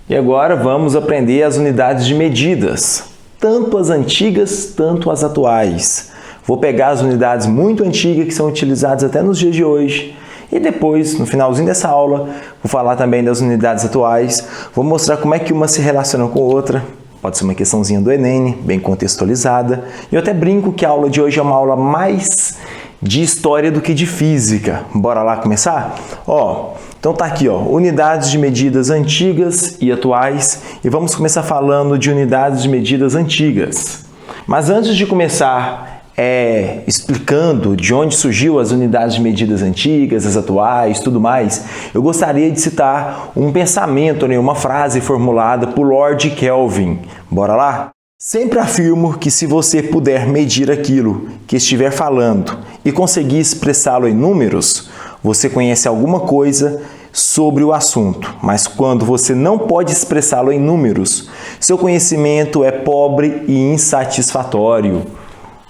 E agora vamos aprender as unidades de medidas, tanto as antigas, tanto as atuais. Vou pegar as unidades muito antigas que são utilizadas até nos dias de hoje e depois, no finalzinho dessa aula, vou falar também das unidades atuais, vou mostrar como é que uma se relaciona com a outra. Pode ser uma questãozinha do Enem, bem contextualizada. E eu até brinco que a aula de hoje é uma aula mais de história do que de física. Bora lá começar? Então tá aqui, unidades de medidas antigas e atuais. E vamos começar falando de unidades de medidas antigas. Mas antes de começar explicando de onde surgiu as unidades de medidas antigas, as atuais, tudo mais, eu gostaria de citar um pensamento, uma frase formulada por Lord Kelvin. Bora lá? Sempre afirmo que se você puder medir aquilo que estiver falando e conseguir expressá-lo em números, você conhece alguma coisa sobre o assunto, mas quando você não pode expressá-lo em números, seu conhecimento é pobre e insatisfatório.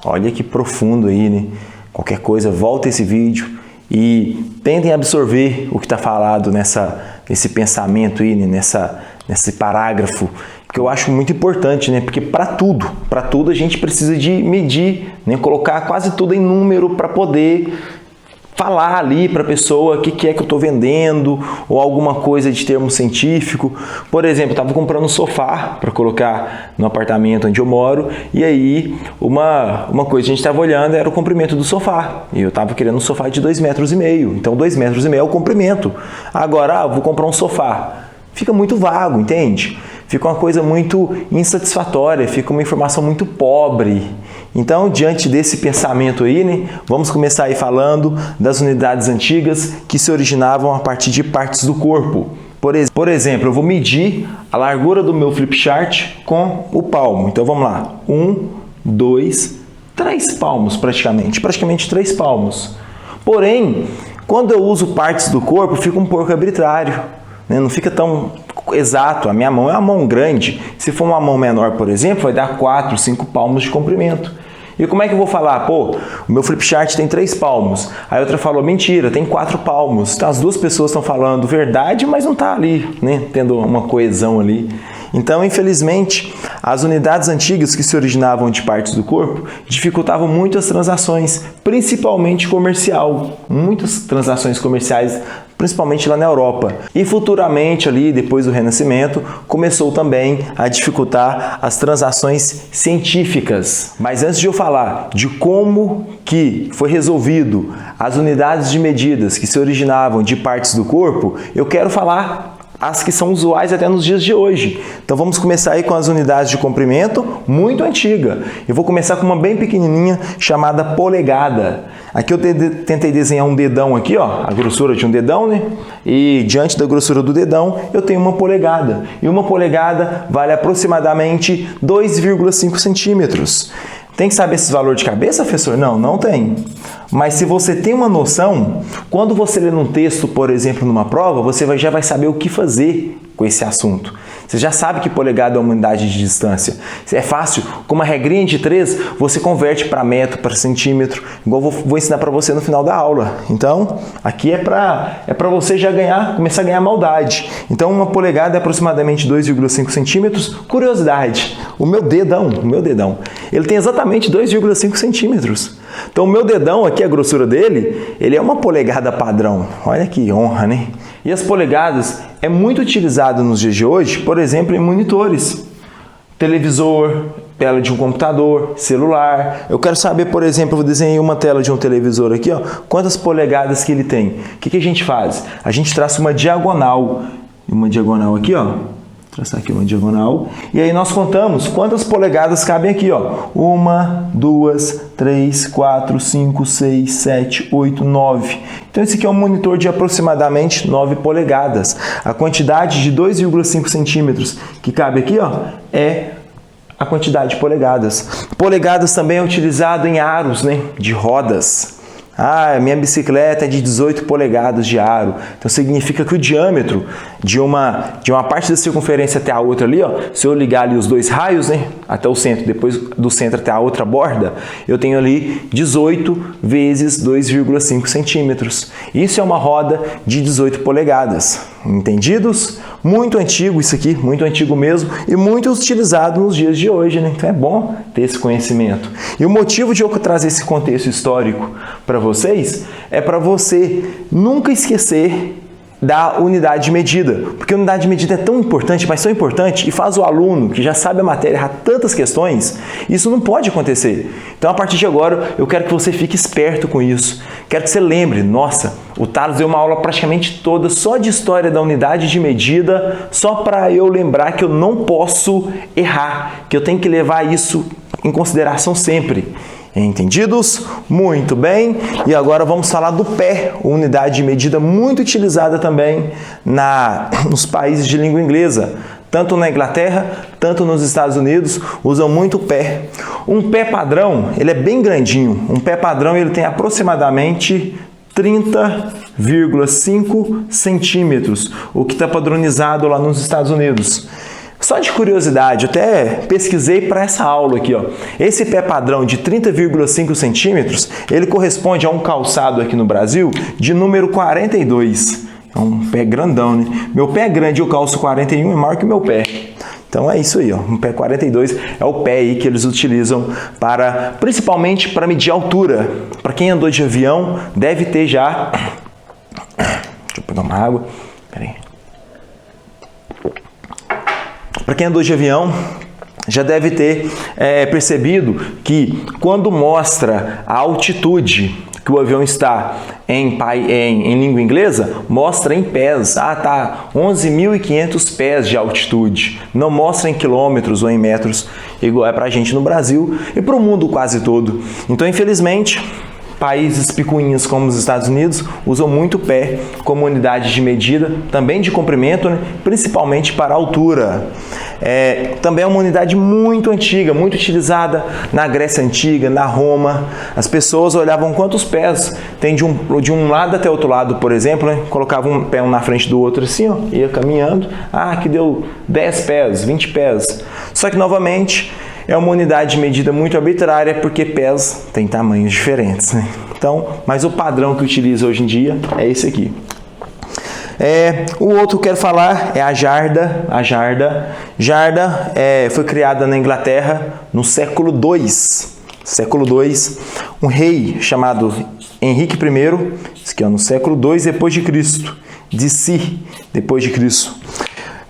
Olha que profundo aí, né? Qualquer coisa, volta esse vídeo e tentem absorver o que está falado nesse pensamento aí, nesse parágrafo, que eu acho muito importante, né? Porque para tudo a gente precisa de medir, né? Colocar quase tudo em número para poder falar ali para a pessoa o que é que eu estou vendendo ou alguma coisa de termo científico. Por exemplo, eu estava comprando um sofá para colocar no apartamento onde eu moro e aí uma coisa que a gente estava olhando era o comprimento do sofá. E eu estava querendo um sofá de 2,5 metros, então 2,5 metros é o comprimento. Agora, vou comprar um sofá. Fica muito vago, entende? Fica uma coisa muito insatisfatória, fica uma informação muito pobre. Então, diante desse pensamento aí, né, vamos começar aí falando das unidades antigas que se originavam a partir de partes do corpo. Por exemplo, eu vou medir a largura do meu flip chart com o palmo. Então, vamos lá. 1, 2, 3 palmos praticamente 3 palmos. Porém, quando eu uso partes do corpo, fica um pouco arbitrário, né? Não fica tão exato. A minha mão é uma mão grande. Se for uma mão menor, por exemplo, vai dar 4, 5 palmos de comprimento. E como é que eu vou falar? O meu flip chart tem 3 palmos. Aí a outra falou, mentira, tem 4 palmos. Então as duas pessoas estão falando verdade, mas não está ali, né? Tendo uma coesão ali. Então, infelizmente, as unidades antigas que se originavam de partes do corpo dificultavam muito as transações, principalmente comercial. Muitas transações comerciais, principalmente lá na Europa. E futuramente, ali, depois do Renascimento, começou também a dificultar as transações científicas. Mas antes de eu falar de como que foi resolvido as unidades de medidas que se originavam de partes do corpo, eu quero falar as que são usuais até nos dias de hoje. Então vamos começar aí com as unidades de comprimento muito antiga. Eu vou começar com uma bem pequenininha chamada polegada. Aqui eu tentei desenhar um dedão aqui, a grossura de um dedão, né? E diante da grossura do dedão eu tenho uma polegada. E uma polegada vale aproximadamente 2,5 centímetros. Tem que saber esse valor de cabeça, professor? Não, não tem. Mas se você tem uma noção, quando você lê num texto, por exemplo, numa prova, você já vai saber o que fazer com esse assunto. Você já sabe que polegada é uma unidade de distância. É fácil, com uma regrinha de 3, você converte para metro, para centímetro, igual vou ensinar para você no final da aula. Então, aqui é para você já começar a ganhar maldade. Então, uma polegada é aproximadamente 2,5 centímetros. Curiosidade, o meu dedão, ele tem exatamente 2,5 centímetros. Então, o meu dedão aqui, a grossura dele, ele é uma polegada padrão. Olha que honra, né? E as polegadas é muito utilizado nos dias de hoje, por exemplo, em monitores, televisor, tela de um computador, celular. Eu quero saber, por exemplo, eu desenhei uma tela de um televisor aqui, quantas polegadas que ele tem. O que a gente faz? A gente traça uma diagonal aqui, traçar aqui uma diagonal, e aí nós contamos quantas polegadas cabem aqui, 1, 2, 3, 4, 5, 6, 7, 8, 9. Então esse aqui é um monitor de aproximadamente 9 polegadas. A quantidade de 2,5 centímetros que cabe aqui, é a quantidade de polegadas. Polegadas também é utilizado em aros, né, de rodas. Minha bicicleta é de 18 polegadas de aro. Então significa que o diâmetro de uma parte da circunferência até a outra ali, se eu ligar ali os dois raios, né, até o centro, depois do centro até a outra borda, eu tenho ali 18 vezes 2,5 centímetros. Isso é uma roda de 18 polegadas. Entendidos? Muito antigo isso aqui, muito antigo mesmo e muito utilizado nos dias de hoje, né? Então é bom ter esse conhecimento. E o motivo de eu trazer esse contexto histórico para vocês é para você nunca esquecer da unidade de medida, porque a unidade de medida é tão importante, mas tão importante, e faz o aluno que já sabe a matéria errar tantas questões, isso não pode acontecer. Então, a partir de agora, eu quero que você fique esperto com isso. Quero que você lembre, nossa, o Thales deu uma aula praticamente toda só de história da unidade de medida, só para eu lembrar que eu não posso errar, que eu tenho que levar isso em consideração sempre. Entendidos? Muito bem. E agora vamos falar do pé, unidade de medida muito utilizada também nos países de língua inglesa. Tanto na Inglaterra, tanto nos Estados Unidos, usam muito o pé. Um pé padrão, ele é bem grandinho. Um pé padrão, ele tem aproximadamente 30,5 centímetros, o que está padronizado lá nos Estados Unidos. Só de curiosidade, eu até pesquisei para essa aula aqui, ó. Esse pé padrão de 30,5 centímetros, ele corresponde a um calçado aqui no Brasil de número 42. É um pé grandão, né? Meu pé é grande, eu calço 41, é maior que o meu pé. Então é isso aí, ó. Um pé 42 é o pé aí que eles utilizam principalmente para medir a altura. Para quem andou de avião, deve ter já... Deixa eu pegar uma água. Peraí. Para quem andou de avião, já deve ter percebido que quando mostra a altitude que o avião está em língua inglesa, mostra em pés. Ah, tá, 11.500 pés de altitude. Não mostra em quilômetros ou em metros, igual é para a gente no Brasil e para o mundo quase todo. Então, infelizmente, países picuinhas como os Estados Unidos usam muito o pé como unidade de medida, também de comprimento, né? Principalmente para a altura. Também é uma unidade muito antiga, muito utilizada na Grécia Antiga, na Roma. As pessoas olhavam quantos pés tem de um lado até o outro lado, por exemplo, né? Colocavam um pé um na frente do outro assim, ó, ia caminhando. Ah, que deu 10 pés, 20 pés. Só que, novamente, é uma unidade de medida muito arbitrária, porque pés têm tamanhos diferentes, né? Então, mas o padrão que utiliza hoje em dia é esse aqui. O outro que eu quero falar é a jarda. A jarda foi criada na Inglaterra no século II. Um rei chamado Henrique I, isso aqui é no século II depois de Cristo, depois de Cristo.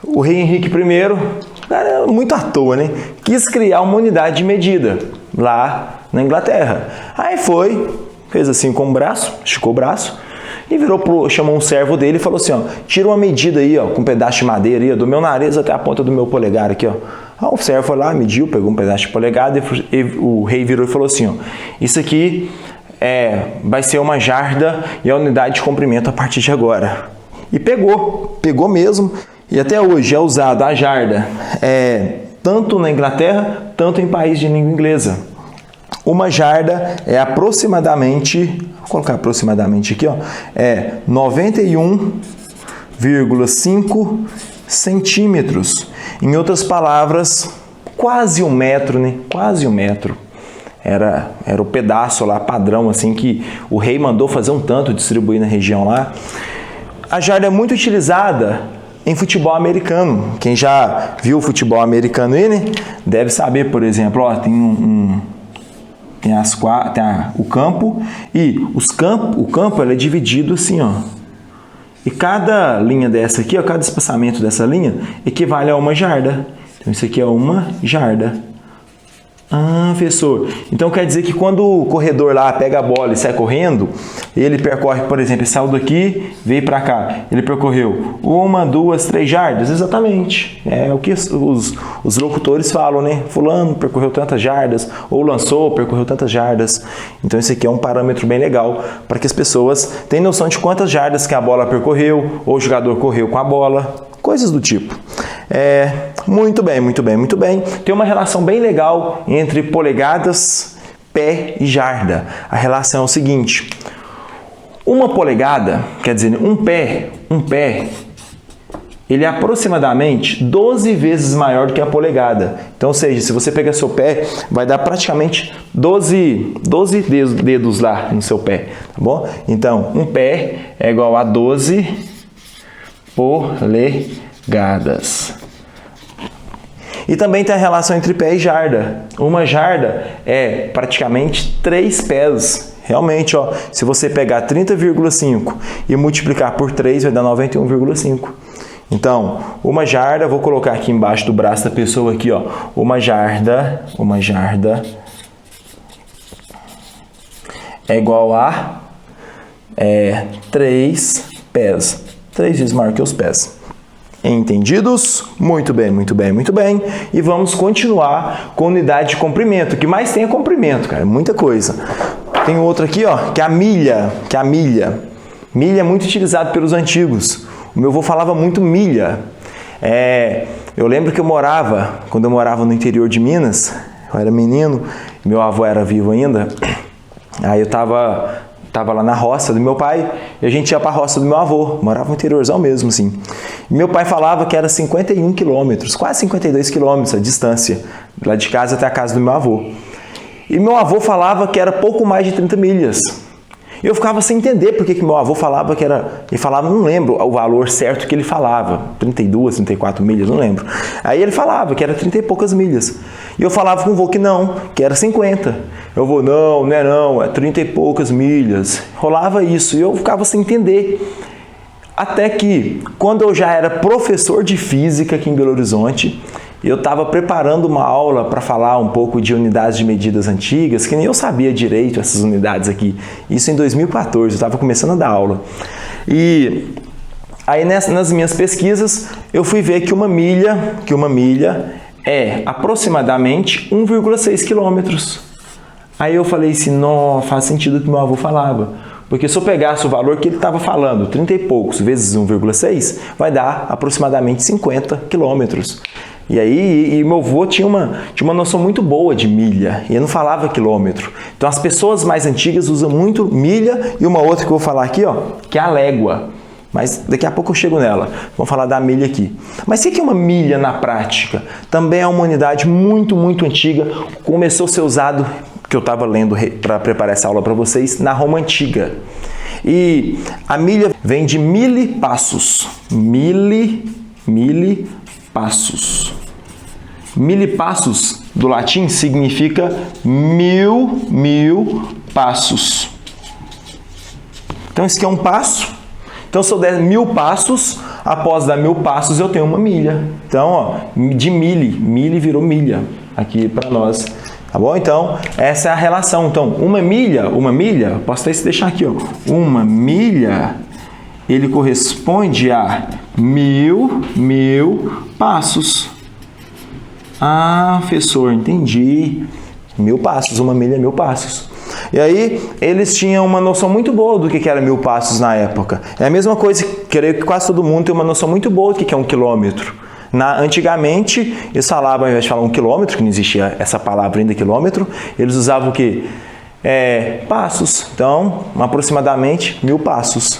O rei Henrique I, cara, muito à toa, né? Quis criar uma unidade de medida lá na Inglaterra. Aí fez assim com o braço, esticou o braço e chamou um servo dele e falou assim, ó, tira uma medida aí, ó, com um pedaço de madeira aí, ó, do meu nariz até a ponta do meu polegar aqui, ó. Aí o servo foi lá, mediu, pegou um pedaço de polegada e o rei virou e falou assim, ó, isso aqui vai ser uma jarda e a unidade de comprimento a partir de agora. E pegou mesmo. E até hoje é usado a jarda tanto na Inglaterra, tanto em países de língua inglesa. Uma jarda é aproximadamente, vou colocar aproximadamente aqui, ó, 91,5 centímetros. Em outras palavras, quase 1 metro, né? Quase 1 metro. Era o pedaço lá, padrão, assim, que o rei mandou fazer um tanto, distribuir na região lá. A jarda é muito utilizada em futebol americano. Quem já viu o futebol americano aí, né, deve saber, por exemplo, ó, tem o campo e o campo ele é dividido assim, ó. E cada linha dessa aqui, ó, cada espaçamento dessa linha equivale a uma jarda. Então isso aqui é uma jarda. Ah, professor, então quer dizer que quando o corredor lá pega a bola e sai correndo, ele percorre, por exemplo, ele saiu daqui, veio para cá, ele percorreu 1, 2, 3 jardas? Exatamente, é o que os locutores falam, né? Fulano percorreu tantas jardas, ou lançou, percorreu tantas jardas. Então isso aqui é um parâmetro bem legal, para que as pessoas tenham noção de quantas jardas que a bola percorreu, ou o jogador correu com a bola, coisas do tipo. Muito bem. Tem uma relação bem legal entre polegadas, pé e jarda. A relação é o seguinte: uma polegada, quer dizer, um pé, ele é aproximadamente 12 vezes maior do que a polegada. Então, ou seja, se você pegar seu pé, vai dar praticamente 12 dedos lá no seu pé, tá bom? Então, um pé é igual a 12 polegadas. E também tem a relação entre pé e jarda. Uma jarda é praticamente 3 pés. Realmente, ó, se você pegar 30,5 e multiplicar por 3, vai dar 91,5. Então, uma jarda, vou colocar aqui embaixo do braço da pessoa aqui, ó, uma jarda é igual a 3 pés. 3 vezes maior que os pés. Entendidos? Muito bem, muito bem, muito bem. E vamos continuar com a unidade de comprimento. O que mais tem é comprimento, cara, muita coisa. Tem outro aqui, ó, que é a milha, Milha é muito utilizado pelos antigos. O meu avô falava muito milha. Eu lembro que quando eu morava no interior de Minas, eu era menino, meu avô era vivo ainda, aí eu tava lá na roça do meu pai e a gente ia para a roça do meu avô, morava no interiorzão mesmo, assim. E meu pai falava que era 51 quilômetros, quase 52 quilômetros a distância, lá de casa até a casa do meu avô. E meu avô falava que era pouco mais de 30 milhas. Eu ficava sem entender porque que meu avô falava que era... Ele falava, não lembro o valor certo que ele falava, 32, 34 milhas, não lembro. Aí ele falava que era 30 e poucas milhas. E eu falava com o vô que não, que era 50. Eu vou, não é não, é 30 e poucas milhas. Rolava isso e eu ficava sem entender. Até que, quando eu já era professor de física aqui em Belo Horizonte, eu estava preparando uma aula para falar um pouco de unidades de medidas antigas, que nem eu sabia direito essas unidades aqui. Isso em 2014, eu estava começando a dar aula. E aí nas minhas pesquisas eu fui ver que uma milha é aproximadamente 1,6 quilômetros. Aí eu falei assim, não faz sentido o que meu avô falava. Porque se eu pegasse o valor que ele estava falando, 30 e poucos vezes 1,6, vai dar aproximadamente 50 quilômetros. E aí, meu avô tinha uma noção muito boa de milha, e ele não falava quilômetro. Então, as pessoas mais antigas usam muito milha, e uma outra que eu vou falar aqui, ó, que é a légua. Mas daqui a pouco eu chego nela. Vamos falar da milha aqui. Mas o que é uma milha na prática? Também é uma unidade muito, muito antiga. Começou a ser usado, que eu estava lendo para preparar essa aula para vocês, na Roma Antiga. E a milha vem de milipassos. Milipassos. Milipassos, do latim, significa mil passos. Então, isso aqui é um passo. Então, se eu der 1000 passos, após dar 1000 passos, eu tenho uma milha. Então, ó, de mille virou milha aqui para nós. Tá bom? Então, essa é a relação. Então, uma milha, posso até deixar aqui, ó. Uma milha, ele corresponde a mil passos. Ah, professor, entendi. 1000 passos, uma milha é 1000 passos. E aí, eles tinham uma noção muito boa do que era 1000 passos na época. É a mesma coisa, creio que quase todo mundo tem uma noção muito boa do que é 1 quilômetro. Antigamente, eles falavam, ao invés de falar 1 quilômetro, que não existia essa palavra ainda, quilômetro, eles usavam o quê? Passos. Então, aproximadamente 1000 passos.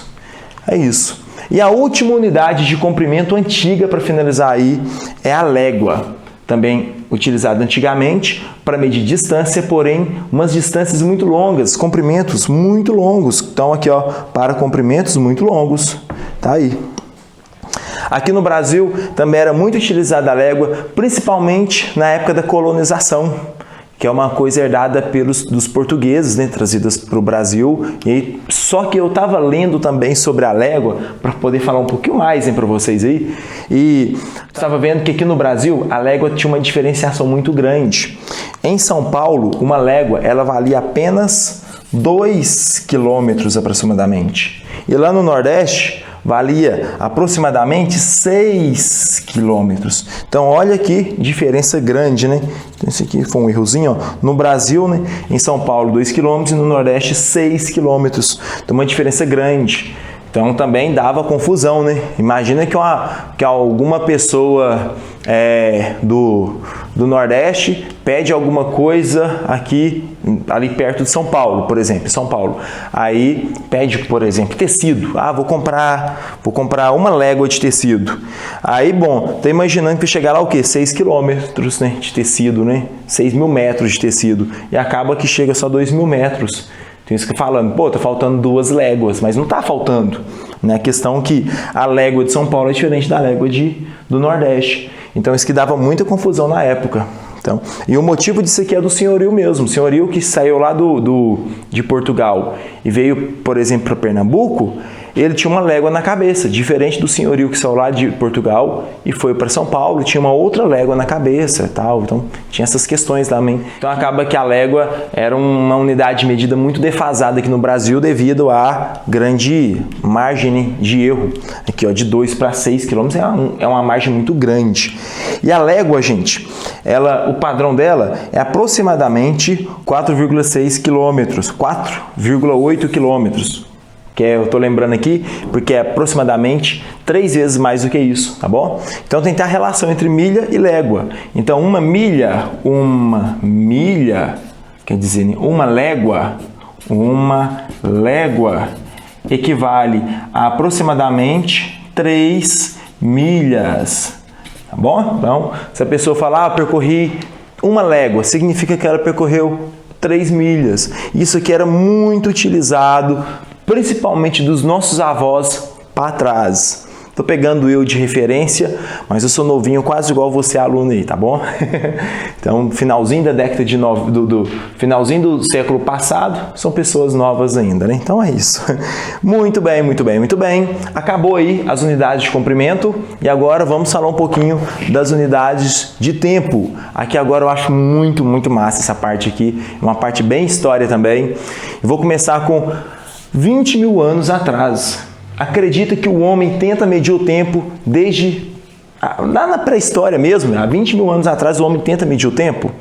É isso. E a última unidade de comprimento antiga, para finalizar aí, é a légua. Também utilizada antigamente para medir distância, porém, umas distâncias muito longas, comprimentos muito longos. Então, aqui, ó, para comprimentos muito longos. Tá aí. Aqui no Brasil também era muito utilizada a légua, principalmente na época da colonização, que é uma coisa herdada dos portugueses, né, trazidas para o Brasil. E só que eu estava lendo também sobre a légua, para poder falar um pouquinho mais para vocês aí, e estava vendo que aqui no Brasil a légua tinha uma diferenciação muito grande. Em São Paulo, uma légua ela valia apenas 2 quilômetros aproximadamente. E lá no Nordeste, valia aproximadamente 6 quilômetros. Então, olha que diferença grande, né? Então, esse aqui foi um errozinho, ó. No Brasil, né? Em São Paulo, 2 quilômetros e no Nordeste, 6 quilômetros. Então, uma diferença grande. Então, também dava confusão, né? Imagina que alguma pessoa do Nordeste pede alguma coisa ali perto de São Paulo, por exemplo, São Paulo. Aí pede, por exemplo, tecido. Ah, vou comprar uma légua de tecido. Aí, bom, tô imaginando que vai chegar lá o quê? 6 quilômetros, né, de tecido, né? 6.000 metros de tecido. E acaba que chega só 2.000 metros. Tem isso que falando, pô, tá faltando 2 léguas, mas não tá faltando. né? A questão que a légua de São Paulo é diferente da légua do Nordeste. Então isso que dava muita confusão na época. Então, e o motivo disso aqui é do senhorio mesmo. O senhorio que saiu lá de Portugal e veio, por exemplo, para Pernambuco, ele tinha uma légua na cabeça, diferente do senhorio que saiu lá de Portugal e foi para São Paulo, tinha uma outra légua na cabeça e tal. Então, tinha essas questões também. Então, acaba que a légua era uma unidade de medida muito defasada aqui no Brasil devido à grande margem de erro. Aqui, ó, de 2 para 6 quilômetros é uma margem muito grande. E a légua, gente, o padrão dela é aproximadamente 4,6 quilômetros, 4,8 quilômetros. Que eu estou lembrando aqui, porque é aproximadamente 3 vezes mais do que isso, tá bom? Então tem que ter a relação entre milha e légua. Então uma milha, quer dizer, uma légua equivale a aproximadamente 3 milhas, tá bom? Então, se a pessoa falar, percorri uma légua, significa que ela percorreu 3 milhas. Isso aqui era muito utilizado principalmente dos nossos avós para trás. Estou pegando eu de referência, mas eu sou novinho, quase igual você, aluno aí, tá bom? Então, finalzinho da década finalzinho do século passado, são pessoas novas ainda, né? Então é isso. Muito bem, muito bem, muito bem. Acabou aí as unidades de comprimento e agora vamos falar um pouquinho das unidades de tempo. Aqui agora eu acho muito, muito massa essa parte aqui, uma parte bem história também. Eu vou começar com 20 mil anos atrás. Acredita que o homem tenta medir o tempo desde lá na pré-história mesmo, há 20 mil anos atrás o homem tenta medir o tempo.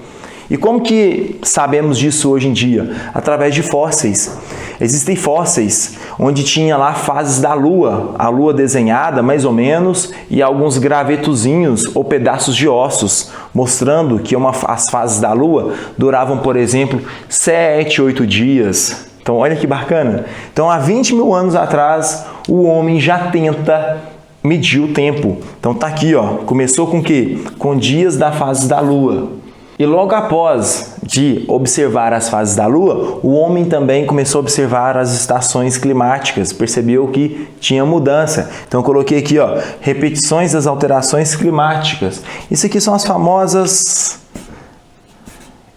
E como que sabemos disso hoje em dia? Através de fósseis. Existem fósseis onde tinha lá fases da Lua, a Lua desenhada mais ou menos, e alguns gravetozinhos ou pedaços de ossos, mostrando que as fases da Lua duravam, por exemplo, 7, 8 dias. Então, olha que bacana. Então, há 20 mil anos atrás, o homem já tenta medir o tempo. Então, tá aqui, ó. Começou com o quê? Com dias da fase da Lua. E logo após de observar as fases da Lua, o homem também começou a observar as estações climáticas. Percebeu que tinha mudança. Então, eu coloquei aqui, ó, repetições das alterações climáticas. Isso aqui são as famosas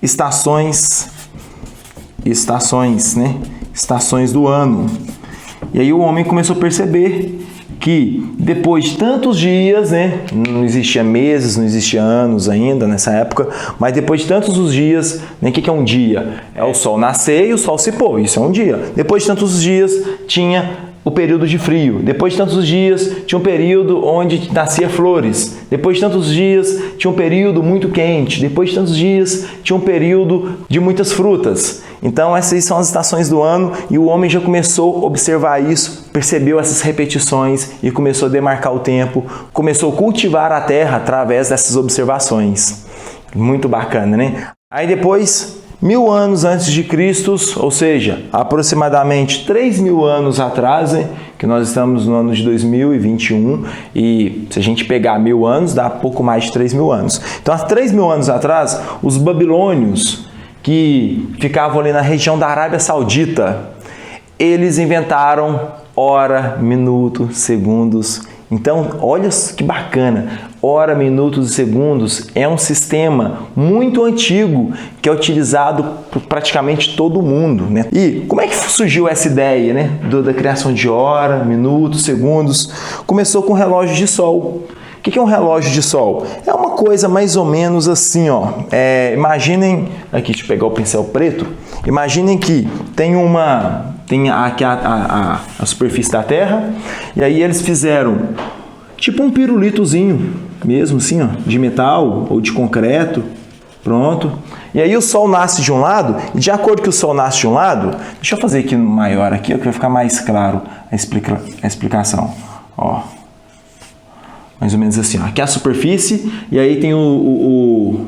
estações, né? Estações do ano. E aí o homem começou a perceber que depois de tantos dias, né? Não existia meses, não existia anos ainda nessa época, mas depois de tantos os dias, né? O que é um dia? É o sol nascer e o sol se pôr, isso é um dia. Depois de tantos dias tinha o período de frio. Depois de tantos dias, tinha um período onde nascia flores. Depois de tantos dias, tinha um período muito quente. Depois de tantos dias, tinha um período de muitas frutas. Então, essas são as estações do ano e o homem já começou a observar isso, percebeu essas repetições e começou a demarcar o tempo, começou a cultivar a terra através dessas observações. Muito bacana, né? Aí depois, 1000 anos antes de Cristo, ou seja, aproximadamente 3 mil anos atrás, né, que nós estamos no ano de 2021, e se a gente pegar 1000 anos, dá pouco mais de 3 mil anos. Então, há 3 mil anos atrás, os babilônios, que ficavam ali na região da Arábia Saudita, eles inventaram hora, minuto, segundos. Então, olha que bacana, hora, minutos e segundos é um sistema muito antigo que é utilizado por praticamente todo mundo, né? E como é que surgiu essa ideia, né, da criação de hora, minutos, segundos? Começou com o relógio de sol. O que é um relógio de sol? É uma coisa mais ou menos assim, ó. Imaginem, aqui, deixa eu pegar o pincel preto. Imaginem que tem aqui a superfície da Terra, e aí eles fizeram tipo um pirulitozinho, mesmo assim, ó, de metal ou de concreto, pronto. E aí o Sol nasce de um lado, e de acordo que o Sol nasce de um lado, deixa eu fazer aqui maior aqui, que vai ficar mais claro a explicação, ó. Mais ou menos assim, ó. Aqui é a superfície, e aí tem o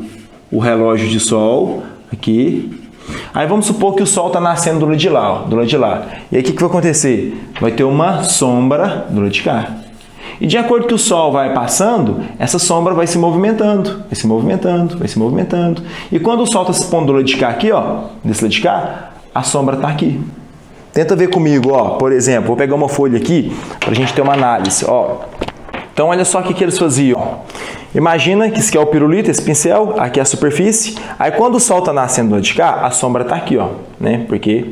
relógio de sol, aqui. Aí vamos supor que o sol está nascendo do lado de lá, ó, do lado de lá. E aí o que vai acontecer? Vai ter uma sombra do lado de cá. E de acordo que o sol vai passando, essa sombra vai se movimentando, vai se movimentando, vai se movimentando. E quando o sol está se pondo do lado de cá aqui, ó, desse lado de cá, a sombra está aqui. Tenta ver comigo, ó. Por exemplo, vou pegar uma folha aqui para a gente ter uma análise, ó. Então, olha só o que eles faziam. Imagina que isso aqui é o pirulito, esse pincel, aqui é a superfície. Aí, quando o sol está nascendo do lado de cá, a sombra está aqui, ó, né? Porque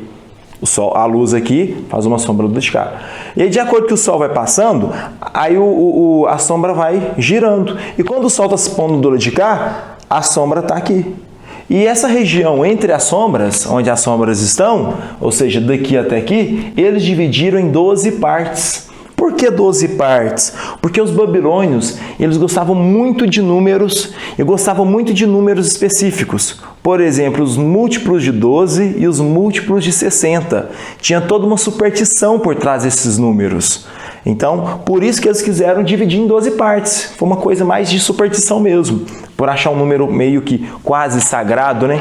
o sol, a luz aqui faz uma sombra do lado de cá. E aí, de acordo que o sol vai passando, aí a sombra vai girando. E quando o sol está se pondo do lado de cá, a sombra está aqui. E essa região entre as sombras, onde as sombras estão, ou seja, daqui até aqui, eles dividiram em 12 partes. Por que 12 partes? Porque os babilônios, eles gostavam muito de números e gostavam muito de números específicos. Por exemplo, os múltiplos de 12 e os múltiplos de 60. Tinha toda uma superstição por trás desses números. Então, por isso que eles quiseram dividir em 12 partes. Foi uma coisa mais de superstição mesmo, por achar um número meio que quase sagrado, né?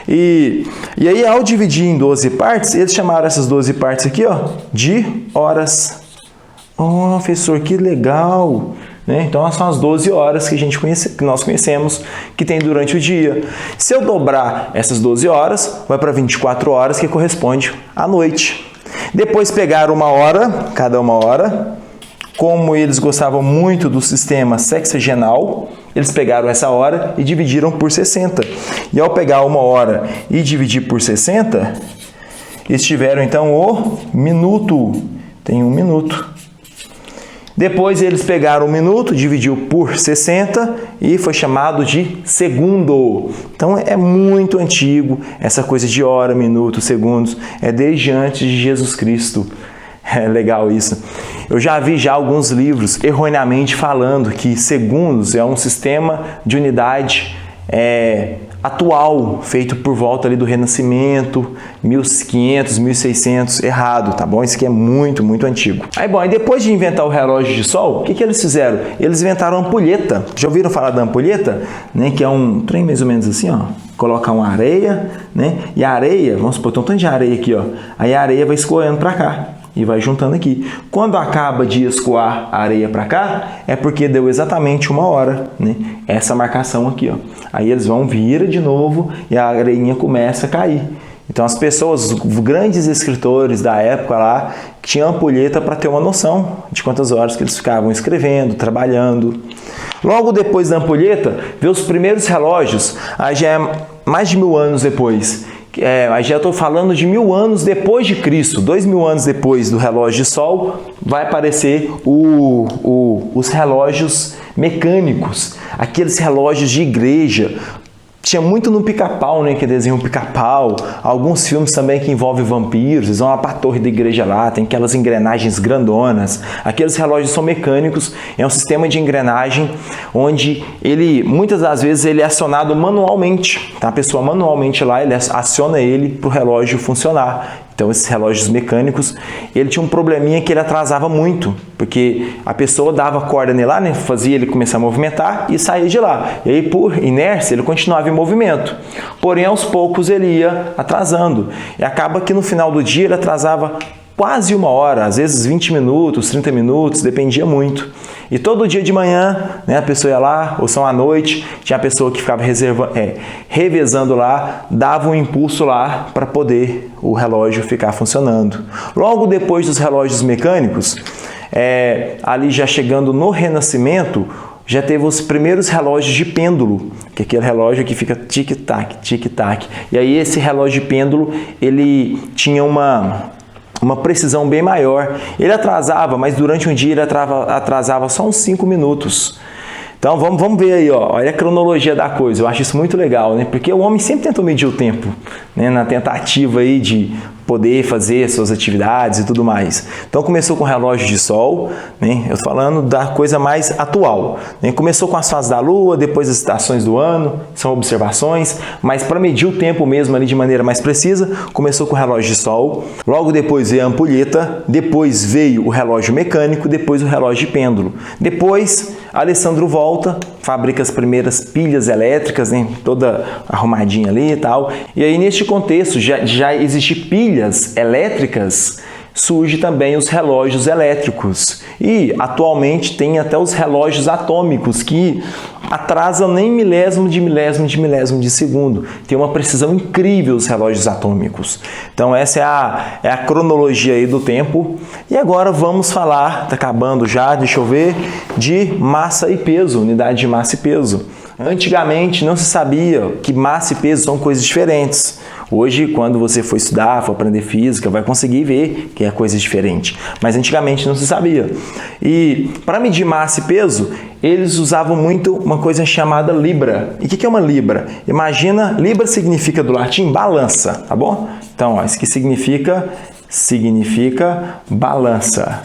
E aí, ao dividir em 12 partes, eles chamaram essas 12 partes aqui, ó, de horas. Oh, professor, que legal! Né? Então, são as 12 horas que nós conhecemos que tem durante o dia. Se eu dobrar essas 12 horas, vai para 24 horas, que corresponde à noite. Depois pegaram uma hora, cada uma hora. Como eles gostavam muito do sistema sexagenal, eles pegaram essa hora e dividiram por 60. E ao pegar uma hora e dividir por 60, eles tiveram então o minuto. Tem um minuto. Depois eles pegaram um minuto, dividiu por 60 e foi chamado de segundo. Então é muito antigo essa coisa de hora, minuto, segundos. É desde antes de Jesus Cristo. É legal isso. Eu já vi alguns livros erroneamente falando que segundos é um sistema de unidade atual, feito por volta ali do Renascimento, 1500, 1600, errado, tá bom? Isso aqui é muito, muito antigo. Aí depois de inventar o relógio de sol, o que eles fizeram? Eles inventaram a ampulheta. Já ouviram falar da ampulheta? Né? Que é um trem mais ou menos assim, ó. Colocar uma areia, né? E a areia, vamos supor, tem um tanto de areia aqui, ó. Aí a areia vai escoando para cá. E vai juntando aqui. Quando acaba de escoar a areia para cá, é porque deu exatamente uma hora, né? Essa marcação aqui, ó. Aí eles vão, vira de novo e a areinha começa a cair. Então as pessoas, os grandes escritores da época lá, tinham ampulheta para ter uma noção de quantas horas que eles ficavam escrevendo, trabalhando. Logo depois da ampulheta, veio os primeiros relógios, aí já é mais de 1000 anos depois. Aí já estou falando de 1000 anos depois de Cristo, 2000 anos depois do relógio de sol, vai aparecer os relógios mecânicos, aqueles relógios de igreja. Tinha muito no Pica-Pau, né, que desenha o Pica-Pau, alguns filmes também que envolvem vampiros, eles vão lá para a torre da igreja lá, tem aquelas engrenagens grandonas, aqueles relógios são mecânicos, é um sistema de engrenagem onde muitas das vezes ele é acionado manualmente, tá? A pessoa manualmente lá, ele aciona ele para o relógio funcionar. Então, esses relógios mecânicos, ele tinha um probleminha que ele atrasava muito, porque a pessoa dava corda nele lá, né, fazia ele começar a movimentar e saía de lá. E aí, por inércia, ele continuava em movimento. Porém, aos poucos, ele ia atrasando. E acaba que no final do dia, ele atrasava quase uma hora, às vezes 20 minutos, 30 minutos, dependia muito. E todo dia de manhã, né, a pessoa ia lá, ou são à noite, tinha a pessoa que ficava revezando lá, dava um impulso lá para poder o relógio ficar funcionando. Logo depois dos relógios mecânicos, ali já chegando no Renascimento, já teve os primeiros relógios de pêndulo, que é aquele relógio que fica tic-tac, tic-tac. E aí esse relógio de pêndulo, ele tinha uma precisão bem maior. Ele atrasava, mas durante um dia ele atrasava só uns 5 minutos. Então vamos ver aí, ó, olha a cronologia da coisa. Eu acho isso muito legal, né? Porque o homem sempre tentou medir o tempo, né? Na tentativa aí de poder fazer suas atividades e tudo mais. Então começou com o relógio de sol, né? Eu estou falando da coisa mais atual, né? Começou com as fases da lua, depois as estações do ano, são observações, mas para medir o tempo mesmo ali de maneira mais precisa, começou com o relógio de sol, logo depois veio a ampulheta, depois veio o relógio mecânico, depois o relógio de pêndulo. Depois, Alessandro volta, fabrica as primeiras pilhas elétricas, né? Toda arrumadinha ali e tal. E aí neste contexto já existe pilhas elétricas, surge também os relógios elétricos. E atualmente tem até os relógios atômicos que atrasam nem milésimo de segundo. Tem uma precisão incrível os relógios atômicos. Então essa é a cronologia aí do tempo. E agora vamos falar, tá acabando já, deixa eu ver, de massa e peso, unidade de massa e peso. Antigamente não se sabia que massa e peso são coisas diferentes. Hoje, quando você for estudar, for aprender física, vai conseguir ver que é coisa diferente. Mas antigamente não se sabia. E para medir massa e peso, eles usavam muito uma coisa chamada libra. E o que é uma libra? Imagina, libra significa do latim balança, tá bom? Então, ó, isso que significa balança.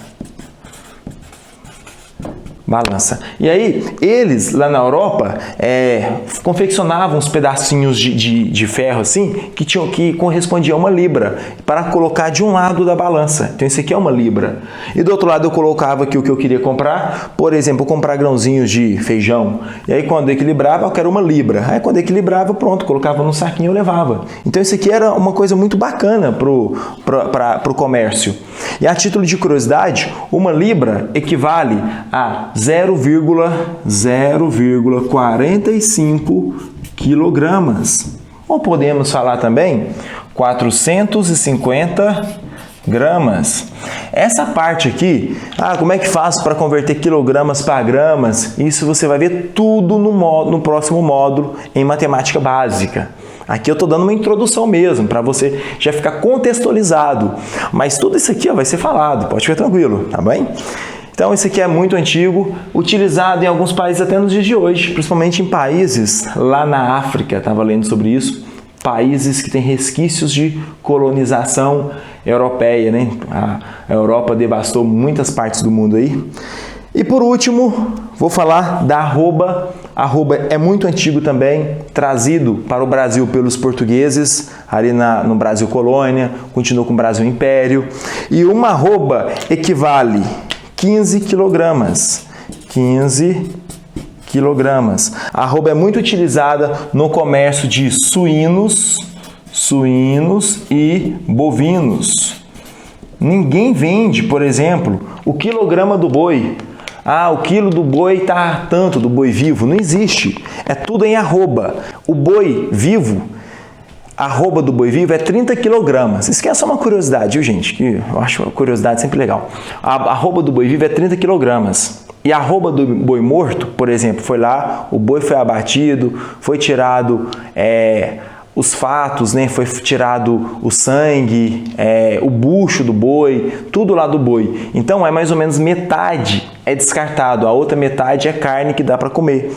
Balança. E aí, eles lá na Europa confeccionavam uns pedacinhos de ferro assim que correspondiam a uma libra para colocar de um lado da balança. Então, isso aqui é uma libra. E do outro lado eu colocava aqui o que eu queria comprar. Por exemplo, comprar grãozinhos de feijão. E aí, quando eu equilibrava, eu quero uma libra. Aí, quando eu equilibrava, pronto, colocava num saquinho e eu levava. Então, isso aqui era uma coisa muito bacana pro comércio. E a título de curiosidade, uma libra equivale a 0,45 quilogramas. Ou podemos falar também 450 gramas. Essa parte aqui, como é que faço para converter quilogramas para gramas? Isso você vai ver tudo no próximo módulo em matemática básica. Aqui eu estou dando uma introdução mesmo, para você já ficar contextualizado. Mas tudo isso aqui vai ser falado, pode ficar tranquilo, tá bem? Então, esse aqui é muito antigo, utilizado em alguns países até nos dias de hoje, principalmente em países lá na África, estava lendo sobre isso, países que têm resquícios de colonização europeia, né? A Europa devastou muitas partes do mundo aí. E por último, vou falar da arroba. Arroba é muito antigo também, trazido para o Brasil pelos portugueses, ali no Brasil Colônia, continuou com o Brasil Império. E uma arroba equivale 15 quilogramas. 15 quilogramas. A arroba é muito utilizada no comércio de suínos e bovinos. Ninguém vende, por exemplo, o quilograma do boi. O quilo do boi está tanto, do boi vivo. Não existe. É tudo em arroba. O boi vivo, a arroba do boi vivo é 30 quilogramas. Isso aqui é só uma curiosidade, viu, gente? Que eu acho uma curiosidade sempre legal. A arroba do boi vivo é 30 quilogramas. E a arroba do boi morto, por exemplo, foi lá, o boi foi abatido, foi tirado os fatos, né? Foi tirado o sangue, o bucho do boi, tudo lá do boi. Então é mais ou menos metade é descartado, a outra metade é carne que dá para comer.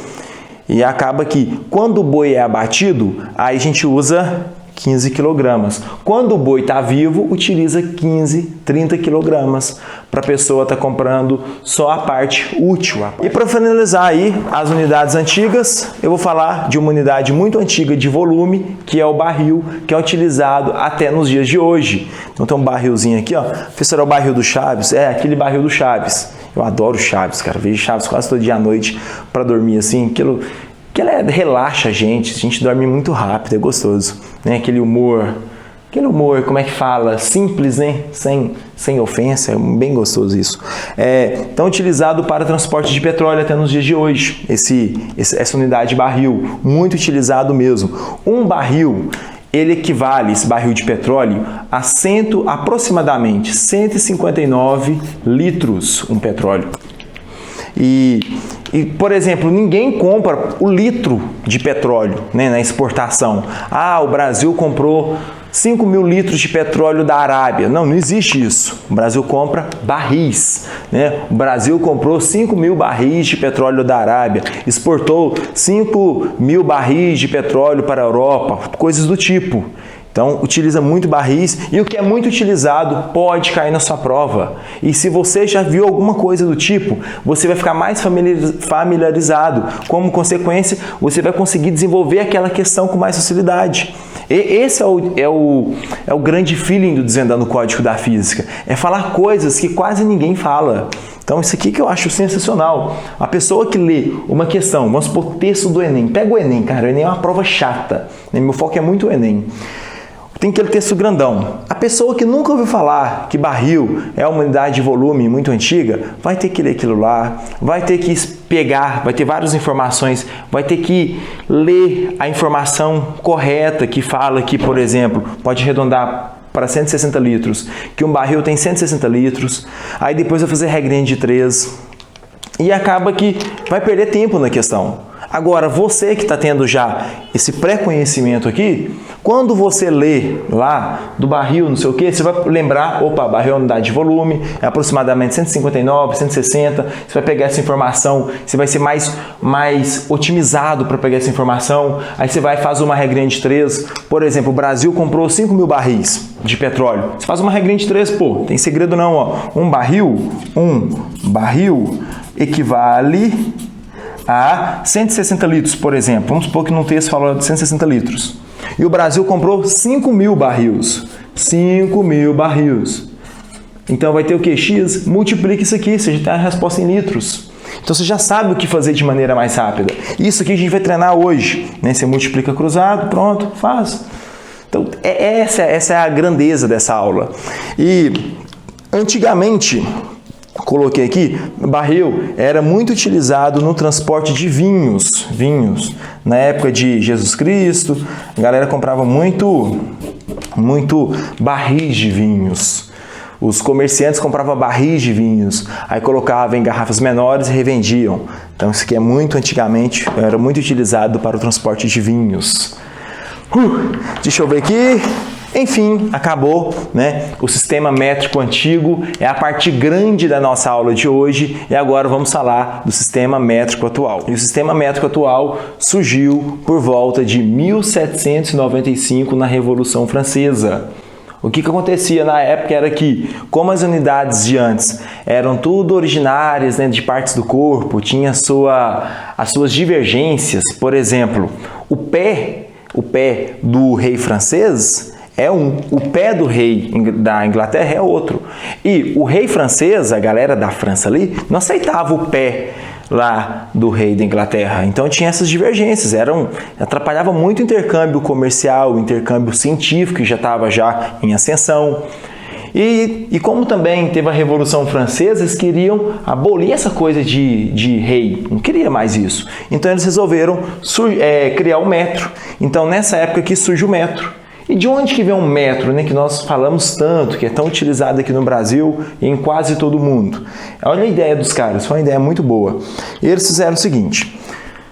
E acaba que quando o boi é abatido, aí a gente usa 15 quilogramas. Quando o boi está vivo, utiliza 30 quilogramas para a pessoa estar comprando só a parte útil. E para finalizar aí as unidades antigas, eu vou falar de uma unidade muito antiga de volume, que é o barril, que é utilizado até nos dias de hoje. Então tem um barrilzinho aqui, ó. Esse era o barril do Chaves, aquele barril do Chaves. Eu adoro Chaves, cara. Vejo Chaves quase todo dia à noite para dormir assim, que ela relaxa a gente dorme muito rápido, é gostoso, né? Aquele humor, como é que fala? Simples, né? Sem ofensa, é bem gostoso isso. Então, utilizado para transporte de petróleo até nos dias de hoje, essa unidade barril, muito utilizado mesmo. Um barril, ele equivale, esse barril de petróleo, a aproximadamente 159 litros, um petróleo. E, por exemplo, ninguém compra o litro de petróleo, né, na exportação. O Brasil comprou 5 mil litros de petróleo da Arábia. Não existe isso. O Brasil compra barris, né? O Brasil comprou 5 mil barris de petróleo da Arábia, exportou 5 mil barris de petróleo para a Europa, coisas do tipo. Então, utiliza muito barris e o que é muito utilizado pode cair na sua prova. E se você já viu alguma coisa do tipo, você vai ficar mais familiarizado. Como consequência, você vai conseguir desenvolver aquela questão com mais facilidade. E esse é o grande feeling do Desvendando o Código da Física. É falar coisas que quase ninguém fala. Então, isso aqui que eu acho sensacional. A pessoa que lê uma questão, vamos supor, texto do Enem. Pega o Enem, cara. O Enem é uma prova chata. Meu foco é muito o Enem. tem aquele texto grandão. A pessoa que nunca ouviu falar que barril é uma unidade de volume muito antiga, vai ter que ler aquilo lá, vai ter que pegar, vai ter várias informações, vai ter que ler a informação correta que fala que, por exemplo, pode arredondar para 160 litros, que um barril tem 160 litros, aí depois vai fazer regrinha de 3 e acaba que vai perder tempo na questão. Agora, você que está tendo já esse pré-conhecimento aqui, quando você lê lá do barril, não sei o que, você vai lembrar, opa, barril é unidade de volume, é aproximadamente 159, 160, você vai pegar essa informação, você vai ser mais otimizado para pegar essa informação, aí você vai fazer uma regrinha de 3, por exemplo, o Brasil comprou 5.000 barris de petróleo, você faz uma regrinha de 3, pô, tem segredo não, ó, um barril equivale a 160 litros, por exemplo. Vamos supor que no texto falou de 160 litros. E o Brasil comprou 5.000 barris. 5.000 barris. Então vai ter o que? X, multiplica isso aqui, você já tem a resposta em litros. Então você já sabe o que fazer de maneira mais rápida. Isso aqui a gente vai treinar hoje. Né? Você multiplica cruzado, pronto, faz. Então essa é a grandeza dessa aula. E antigamente, coloquei aqui, barril era muito utilizado no transporte de vinhos. Na época de Jesus Cristo, a galera comprava muito barris de vinhos. Os comerciantes compravam barris de vinhos, aí colocavam em garrafas menores e revendiam. Então isso aqui é muito antigamente, era muito utilizado para o transporte de vinhos. Deixa eu ver aqui. Enfim, acabou, né? O sistema métrico antigo é a parte grande da nossa aula de hoje e agora vamos falar do sistema métrico atual. E o sistema métrico atual surgiu por volta de 1795 na Revolução Francesa. O que acontecia na época era que, como as unidades de antes eram tudo originárias, né, de partes do corpo, tinha as suas divergências, por exemplo, o pé do rei francês é um, o pé do rei da Inglaterra é outro. E o rei francês, a galera da França ali, não aceitava o pé lá do rei da Inglaterra. Então tinha essas divergências, atrapalhava muito o intercâmbio comercial, o intercâmbio científico, que já estava em ascensão. E como também teve a Revolução Francesa, eles queriam abolir essa coisa de rei, não queria mais isso. Então eles resolveram criar o metro. Então nessa época que surge o metro. E de onde que vem um metro, né, que nós falamos tanto, que é tão utilizado aqui no Brasil e em quase todo mundo? Olha a ideia dos caras, foi uma ideia muito boa. Eles fizeram o seguinte,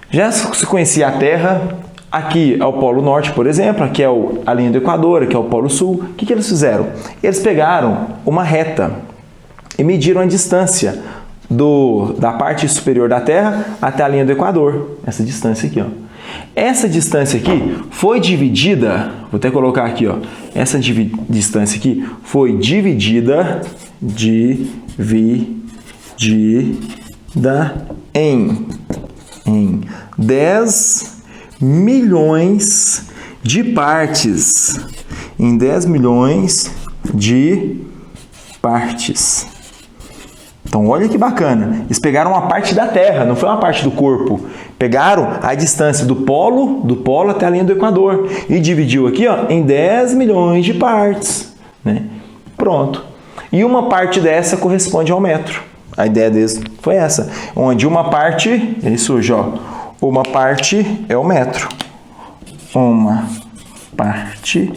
já se conhecia a Terra, aqui é o Polo Norte, por exemplo, aqui é a linha do Equador, aqui é o Polo Sul. O que eles fizeram? Eles pegaram uma reta e mediram a distância da parte superior da Terra até a linha do Equador, essa distância aqui, ó. Essa distância aqui foi dividida, vou até colocar aqui, ó, essa distância aqui foi dividida em 10 milhões de partes. Em 10 milhões de partes. Então, olha que bacana. Eles pegaram uma parte da Terra, não foi uma parte do corpo. Pegaram a distância do polo até a linha do Equador e dividiu aqui, ó, em 10 milhões de partes. Né? Pronto. E uma parte dessa corresponde ao metro. A ideia deles foi essa. Onde uma parte, ele surge, ó, uma parte é o metro. Uma parte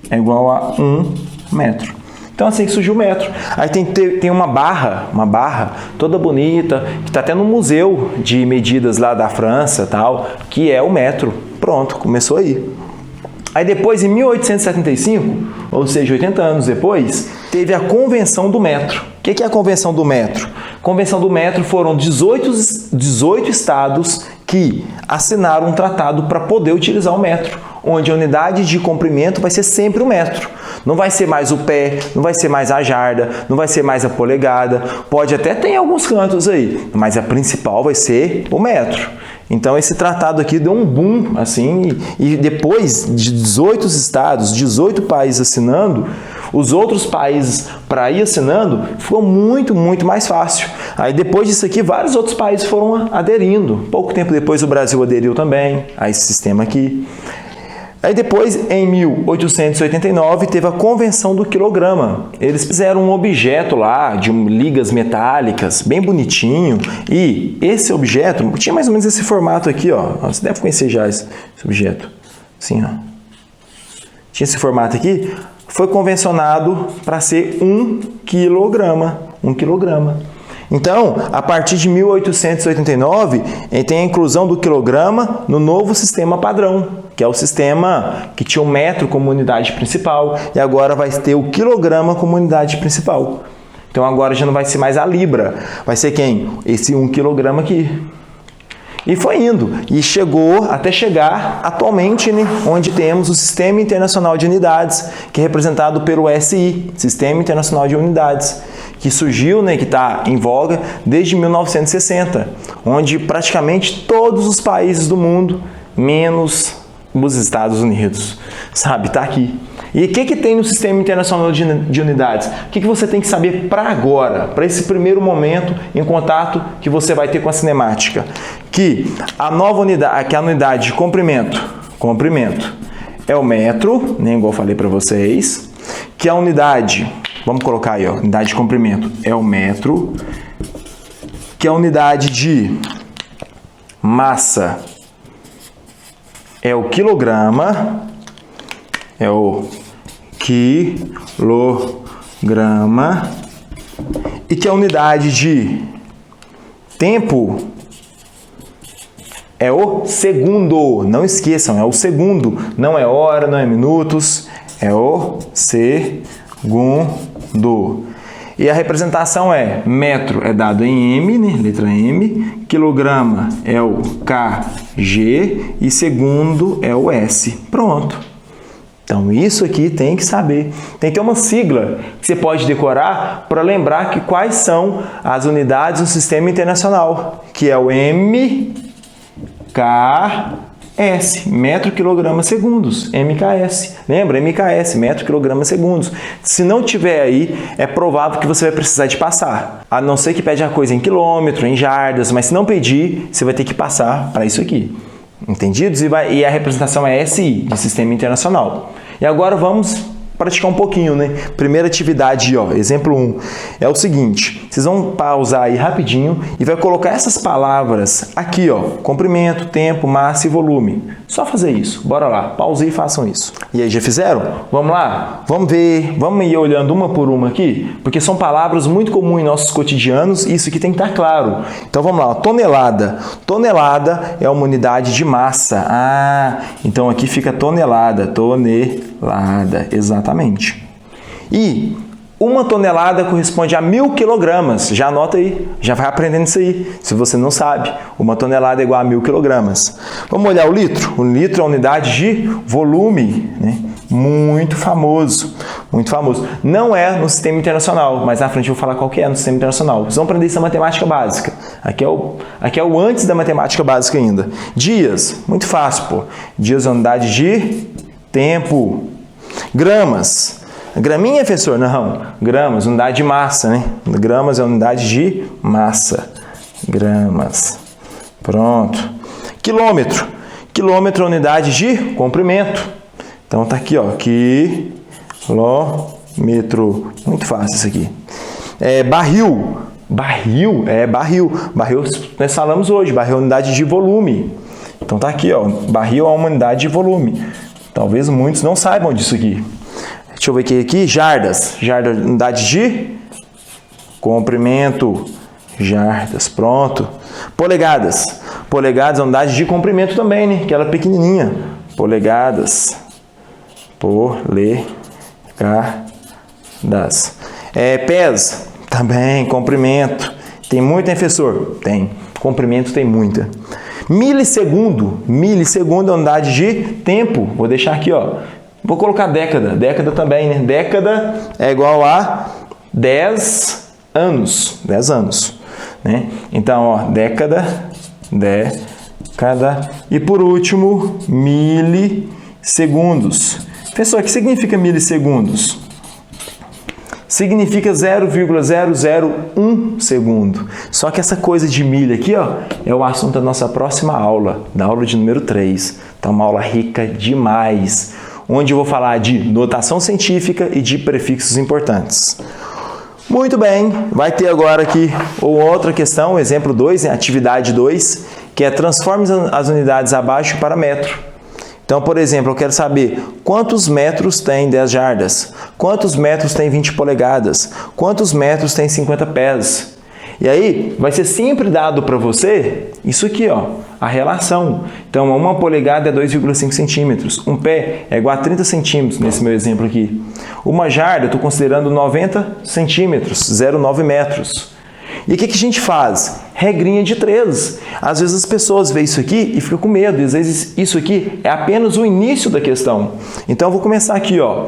é igual a 1 metro. Então assim que surgiu o metro. Aí tem uma barra toda bonita, que está até no museu de medidas lá da França, tal, que é o metro. Pronto, começou aí. Aí depois, em 1875, ou seja, 80 anos depois, teve a Convenção do Metro. O que é a Convenção do Metro? A Convenção do Metro foram 18 estados que assinaram um tratado para poder utilizar o metro, onde a unidade de comprimento vai ser sempre o metro. Não vai ser mais o pé, não vai ser mais a jarda, não vai ser mais a polegada. Pode até ter em alguns cantos aí, mas a principal vai ser o metro. Então esse tratado aqui deu um boom, assim, e depois de 18 estados, 18 países assinando, os outros países, para ir assinando, ficou muito, muito mais fácil. Aí depois disso aqui, vários outros países foram aderindo. Pouco tempo depois o Brasil aderiu também a esse sistema aqui. Aí depois, em 1889, teve a convenção do quilograma. Eles fizeram um objeto lá de ligas metálicas, bem bonitinho, e esse objeto tinha mais ou menos esse formato aqui, ó. Você deve conhecer já esse objeto. Assim, ó. Tinha esse formato aqui, foi convencionado para ser 1 quilograma. 1 quilograma. Então, a partir de 1889, tem a inclusão do quilograma no novo sistema padrão, que é o sistema que tinha o metro como unidade principal, e agora vai ter o quilograma como unidade principal. Então, agora já não vai ser mais a libra, vai ser quem? Esse 1 quilograma aqui. E foi indo, e chegou até chegar atualmente, né, onde temos o Sistema Internacional de Unidades, que é representado pelo SI, Sistema Internacional de Unidades, que surgiu, né, que está em voga desde 1960, onde praticamente todos os países do mundo, menos os Estados Unidos, sabe, está aqui. E o que tem no Sistema Internacional de Unidades? O que você tem que saber para agora, para esse primeiro momento em contato que você vai ter com a cinemática? Que a nova unidade, que é a unidade de comprimento é o metro, né, igual eu falei para vocês, que a unidade, vamos colocar aí, ó, unidade de comprimento é o metro, que a unidade de massa é o quilograma, é o quilograma, e que a unidade de tempo é o segundo. Não esqueçam, é o segundo, não é hora, não é minutos, é o segundo. E a representação é metro é dado em M, né? Letra M, quilograma é o kg e segundo é o S. Pronto. Então, isso aqui tem que saber. Tem que ter uma sigla que você pode decorar para lembrar que quais são as unidades do Sistema Internacional, que é o MKS, metro, quilograma, segundos, MKS. Lembra? MKS, metro, quilograma, segundos. Se não tiver aí, é provável que você vai precisar de passar. A não ser que pede a coisa em quilômetro, em jardas, mas se não pedir, você vai ter que passar para isso aqui. Entendidos? E a representação é SI, de Sistema Internacional. E agora vamos praticar um pouquinho, né? Primeira atividade, ó, exemplo 1, é o seguinte, vocês vão pausar aí rapidinho e vai colocar essas palavras aqui, ó, comprimento, tempo, massa e volume. Só fazer isso. Bora lá, pausei e façam isso. E aí, já fizeram? Vamos lá? Vamos ver, vamos ir olhando uma por uma aqui, porque são palavras muito comuns em nossos cotidianos e isso aqui tem que estar claro. Então, vamos lá, tonelada. Tonelada é uma unidade de massa. Ah, então aqui fica tonelada, exatamente. E uma tonelada corresponde a 1000 quilogramas. Já anota aí, já vai aprendendo isso aí. Se você não sabe, uma tonelada é igual a 1000 quilogramas. Vamos olhar o litro? O litro é a unidade de volume, né? Muito famoso, muito famoso. Não é no Sistema Internacional, mas na frente eu vou falar qual que é no Sistema Internacional. Vocês vão aprender isso na matemática básica. Aqui é o antes da matemática básica ainda. Dias, muito fácil, pô. Dias é a unidade de tempo. Gramas. Graminha, professor? Não. Gramas, unidade de massa, né? Gramas é unidade de massa. Gramas. Pronto. Quilômetro. Quilômetro é unidade de comprimento. Então tá aqui, ó. Quilômetro. Muito fácil isso aqui. Barril. Barril é barril. Barril nós falamos hoje. Barril é unidade de volume. Então tá aqui, ó. Barril é uma unidade de volume. Talvez muitos não saibam disso aqui. Deixa eu ver aqui. Jardas. Jardas, unidade de comprimento. Jardas, pronto. Polegadas. Polegadas é unidade de comprimento também, né? Aquela pequenininha. Polegadas. Polegadas. Pés. Também, comprimento. Tem muito, né, professor? Tem. Comprimento tem muita. Milissegundo. Milissegundo é unidade de tempo. Vou deixar aqui, ó. Vou colocar década. Década também, né? Década é igual a 10 anos. 10 anos. Né? Então, ó, década. E por último, milissegundos. Pessoal, o que significa milissegundos? significa 0,001 segundo. Só que essa coisa de milha aqui, ó, é o assunto da nossa próxima aula, da aula de número 3. Então, uma aula rica demais, onde eu vou falar de notação científica e de prefixos importantes. Muito bem, vai ter agora aqui outra questão, exemplo 2, atividade 2, que é transforme as unidades abaixo para metro. Então, por exemplo, eu quero saber quantos metros tem 10 jardas, quantos metros tem 20 polegadas, quantos metros tem 50 pés. E aí, vai ser sempre dado para você isso aqui, ó, a relação. Então, 1 polegada é 2,5 centímetros. Um pé é igual a 30 centímetros, nesse meu exemplo aqui. Uma jarda, eu estou considerando 90 centímetros, 0,9 metros. E o que a gente faz? Regrinha de 3. Às vezes as pessoas veem isso aqui e ficam com medo. E às vezes isso aqui é apenas o início da questão. Então, eu vou começar aqui, ó.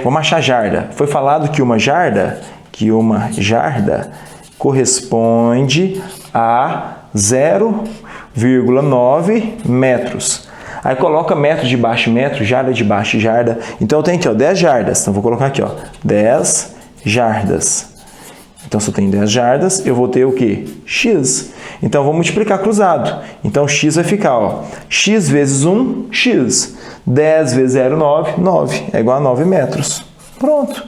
Vamos achar jarda. Foi falado que uma jarda corresponde a 0,9 metros. Aí coloca metro de baixo metro, jarda de baixo jarda. Então eu tenho aqui, ó, 10 jardas. Então vou colocar aqui, ó, 10 jardas. Então se eu tenho 10 jardas, eu vou ter o quê? X. Então eu vou multiplicar cruzado. Então x vai ficar, ó, x vezes 1, x. 10 vezes 0,9, 9. É igual a 9 metros. Pronto.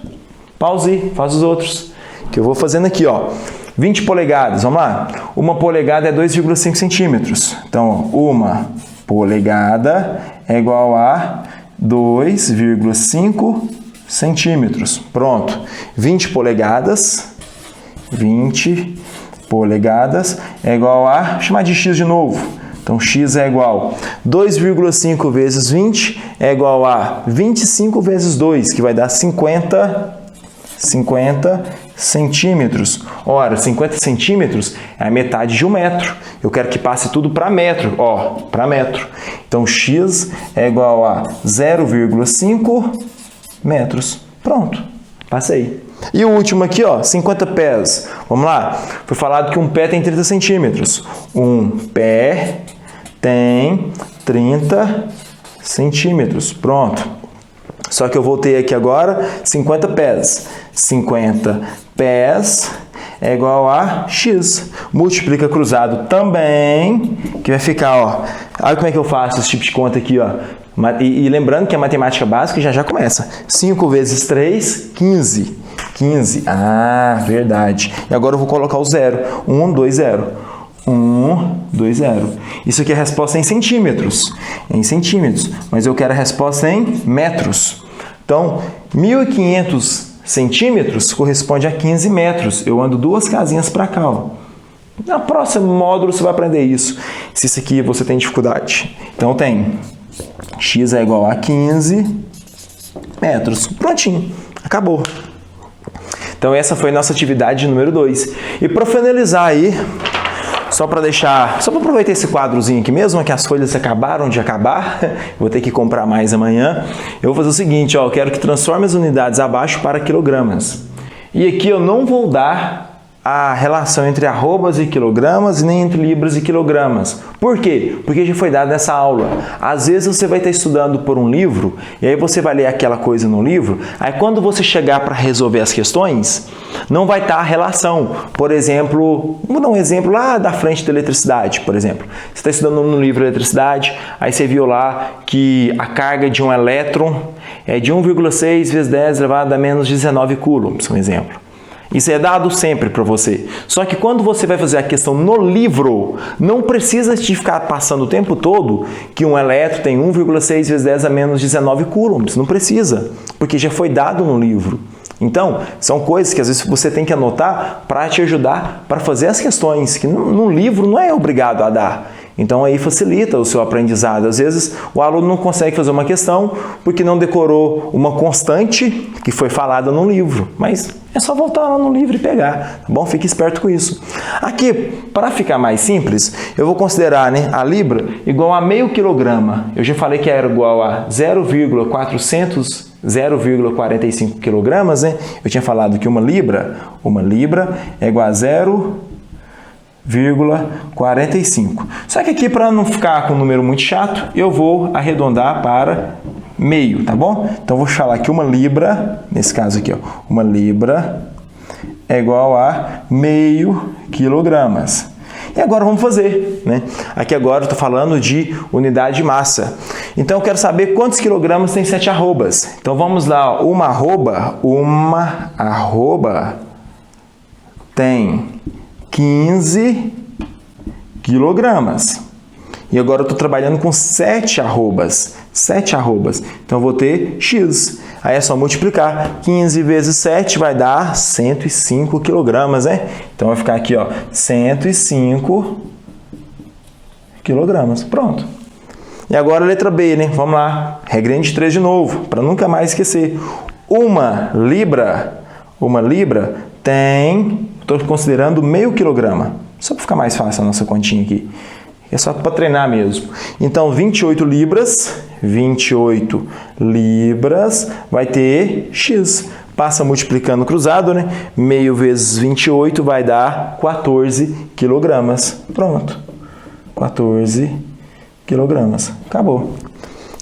Pause, faz os outros. Que eu vou fazendo aqui, ó. 20 polegadas, vamos lá? 1 polegada é 2,5 centímetros. Então, ó, 1 polegada é igual a 2,5 centímetros. Pronto. 20 polegadas é igual a, vou chamar de x de novo. Então, x é igual a 2,5 vezes 20 é igual a 25 vezes 2, que vai dar 50 centímetros. Ora, 50 centímetros é a metade de 1 metro. Eu quero que passe tudo para metro, ó, para metro. Então, x é igual a 0,5 metros. Pronto, passei. E o último aqui, ó, 50 pés. Vamos lá? Foi falado que um pé tem 30 centímetros. Um pé tem 30 centímetros. Pronto. Só que eu voltei aqui agora, 50 pés. 50 pés é igual a x. Multiplica cruzado também, que vai ficar, ó. Olha como é que eu faço esse tipo de conta aqui, ó. E lembrando que a matemática básica já começa. 5 vezes 3, 15. 15. Ah, verdade. E agora eu vou colocar o 0. 1, 2, 0. 1, 2, 0. Isso aqui é a resposta em centímetros. Em centímetros. Mas eu quero a resposta em metros. Então, 1.500 centímetros corresponde a 15 metros. Eu ando 2 casinhas para cá, ó. Na próximo módulo você vai aprender isso. Se isso aqui você tem dificuldade. Então, tem x é igual a 15 metros. Prontinho. Acabou. Então, essa foi a nossa atividade número 2. E para finalizar aí, só para aproveitar esse quadrozinho aqui mesmo, que as folhas acabaram de acabar, vou ter que comprar mais amanhã, eu vou fazer o seguinte, ó, eu quero que transforme as unidades abaixo para quilogramas. E aqui eu não vou dar a relação entre arrobas e quilogramas, nem entre libras e quilogramas. Por quê? Porque já foi dado nessa aula. Às vezes você vai estar estudando por um livro, e aí você vai ler aquela coisa no livro, aí quando você chegar para resolver as questões, não vai estar a relação. Por exemplo, vamos dar um exemplo lá da frente da eletricidade, por exemplo. Você está estudando no livro eletricidade, aí você viu lá que a carga de um elétron é de 1,6 vezes 10 elevado a menos 19 coulombs, um exemplo. Isso é dado sempre para você. Só que quando você vai fazer a questão no livro, não precisa te ficar passando o tempo todo que um elétron tem 1,6 vezes 10 a menos 19 coulombs. Não precisa, porque já foi dado no livro. Então, são coisas que às vezes você tem que anotar para te ajudar para fazer as questões, que no livro não é obrigado a dar. Então, aí facilita o seu aprendizado. Às vezes, o aluno não consegue fazer uma questão porque não decorou uma constante que foi falada no livro. Mas é só voltar lá no livro e pegar, tá bom? Fique esperto com isso. Aqui, para ficar mais simples, eu vou considerar, né, a libra igual a meio quilograma. Eu já falei que era igual a 0,45 quilogramas, né? Eu tinha falado que uma libra é igual a 0,45. Só que aqui, para não ficar com um número muito chato, eu vou arredondar para meio, tá bom? Então, vou falar aqui uma libra, nesse caso aqui, ó, uma libra é igual a meio quilogramas. E agora vamos fazer, né? Aqui agora eu estou falando de unidade de massa. Então, eu quero saber quantos quilogramas tem 7 arrobas. Então, vamos lá, uma arroba tem 15 quilogramas. E agora eu estou trabalhando com 7 arrobas. 7 arrobas. Então, eu vou ter X. Aí é só multiplicar. 15 vezes 7 vai dar 105 quilogramas, né? Então, vai ficar aqui, ó, 105 quilogramas. Pronto. E agora a letra B, né? Vamos lá. Regrinha de 3 de novo, para nunca mais esquecer. Uma libra tem, estou considerando meio quilograma. Só para ficar mais fácil a nossa continha aqui. É só para treinar mesmo. Então, 28 libras vai ter X. Passa multiplicando cruzado, né? Meio vezes 28 vai dar 14 quilogramas. Pronto. 14 quilogramas. Acabou.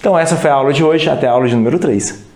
Então, essa foi a aula de hoje. Até a aula de número 3.